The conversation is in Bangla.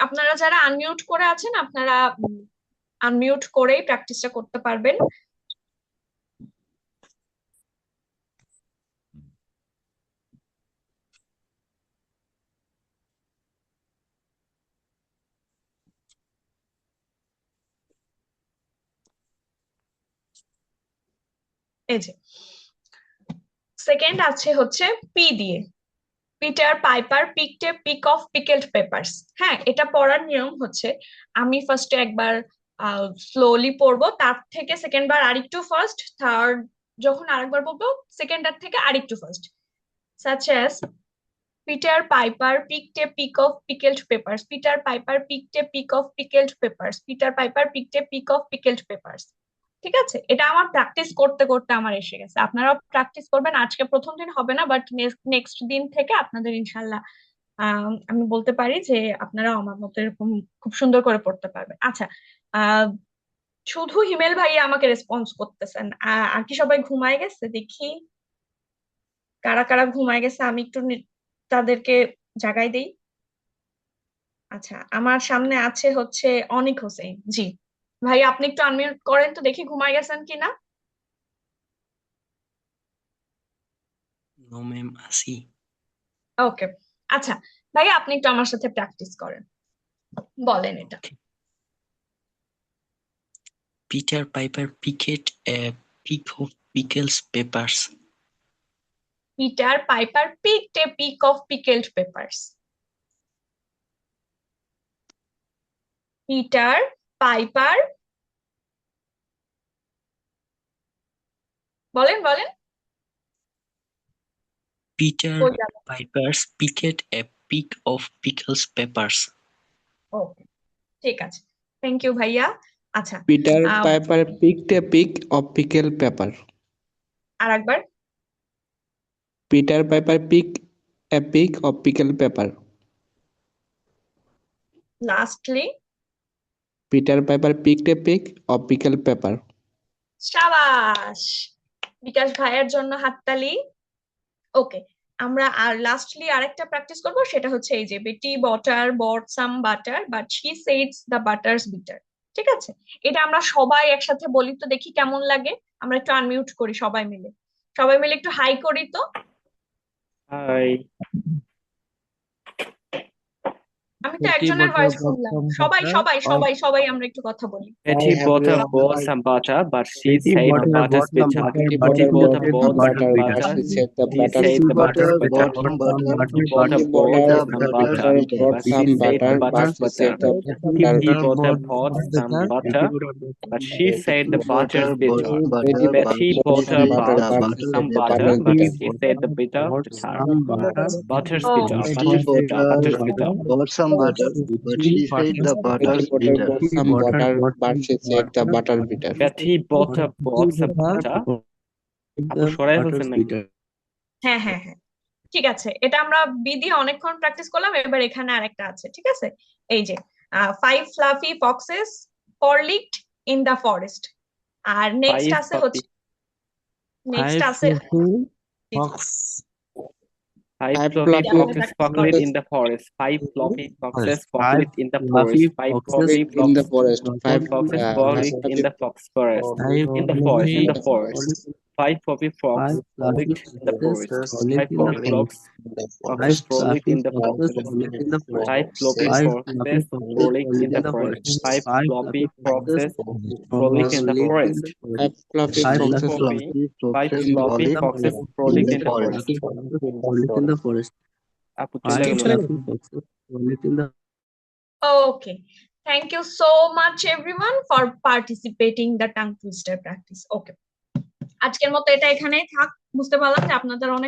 আপনারা যারা আনমিউট করে আছেন আপনারা আনমিউট করেই প্র্যাকটিসটা করতে পারবেন। এই যে সেকেন্ড আছে হচ্ছে পি দিয়ে, Peter Piper picked a peck of pickled peppers. হ্যাঁ, এটা পড়ার নিয়ম হচ্ছে আমি ফার্স্টে একবার স্লোলি পড়বো, তার থেকে সেকেন্ড বার আরেকটু ফার্স্ট, থার্ড যখন আরেকবার বলবো সেকেন্ডার থেকে আরেকটু first. such as Peter Piper picked a peck of pickled peppers. Peter Piper picked a peck of pickled peppers. Peter Piper picked a peck of pickled peppers. ঠিক আছে, এটা আমার প্র্যাকটিস করতে করতে আমার এসে গেছে। আপনারাও প্র্যাকটিস করবেন, আজকে প্রথম দিন হবে না, বাট নেক্সট দিন থেকে আপনাদের ইনশাল্লাহ আমি বলতে পারি যে আপনারা আমার মতো এরকম খুব সুন্দর করে পড়তে পারবেন। আচ্ছা, আহ শুধু হিমেল ভাই আমাকে রেসপন্স করতেছেন, আর কি সবাই ঘুমায় গেছে? দেখি কারা কারা ঘুমায় গেছে, আমি একটু তাদেরকে জাগাই দেই। আচ্ছা, আমার সামনে আছে হচ্ছে অনিক হোসেন। জি ভাই, আপনি একটু আনমিউট করেন তো দেখি ঘুমায় গেছেন কিনা। নো ম্যাম, আসি। ওকে, আচ্ছা ভাই আপনি একটু আমার সাথে প্র্যাকটিস করেন, বলেন এটা। Peter Piper picked a peck of pickled peppers. Peter Piper picked a peck of pickled peppers. Peter Piper, বলেন বলেন। Peter কই গেল? Piper picked a peck of pickled peppers. ওকে, ঠিক আছে, থ্যাংক ইউ ভাইয়া। আচ্ছা, Peter Piper picked a peck of pickled pepper. আর একবার। Peter Piper picked a peck of pickled pepper. Lastly. Peter Piper picked a peck of pickled pepper. সাবাস, বিকাশ ভাইয়ের জন্য হাততালি। ওকে, আমরা আর লাস্টলি আরেকটা প্র্যাকটিস করব, সেটা হচ্ছে এই যে Betty Botter bought some butter but she said the butter's bitter. ঠিক আছে, এটা আমরা সবাই একসাথে বলি তো দেখি কেমন লাগে। আমরা একটু আনমিউট করি সবাই মিলে, সবাই মিলে একটু হাই করি তো। হাই। আমি তো একজনের ভয়েস শুনলাম, সবাই সবাই সবাই সবাই আমরা একটু কথা বলি। Betty bought a bowl some butter, but she said the butter's bitter. Betty bought a bowl some butter. She said the She butter said the butter's bitter. Betty bought a bowl some butter, but she said the butter's bitter. He bought a pot some butter, but she said the butter's bitter. Betty bought a pot some butter, but she said the bitter bitter. Butter's bitter. Butter's bitter. Butter's bitter. bought some butter, but she said the butter's bitter. some butter, but she said the butter bitter. Betty bought a box of butter. আপু সরাই ফেলছেন নাকি? হ্যাঁ হ্যাঁ হ্যাঁ, ঠিক আছে, এটা আমরা বিধি অনেকক্ষণ প্র্যাকটিস করলাম, এবার এখানে আরেকটা আছে। ঠিক আছে, এই যে five fluffy foxes frolicked in the forest. আর নেক্সট আছে হচ্ছে, নেক্সট আছে Five fluffy foxes foxed in the forest. Five fluffy foxes foxed in the forest. Five fluffy In the forest, five foxes foxed in the fox forest. In the forest. In the forest. Five fluffy frogs foxed in the forest. Five fluffy frogs foxed in the forest. Five fluffy foxes frolic in the forest. Five fluffy foxes frolic in the forest. five fluffy Five foxes fluffy foxes frolic in the forest. In the forest. আপু চলে গেল। Okay, thank you so much everyone for participating the tongue twister practice. Okay, আজকের মতো এটা এখানেই থাক। বুঝতে পারলাম যে আপনাদের অনেক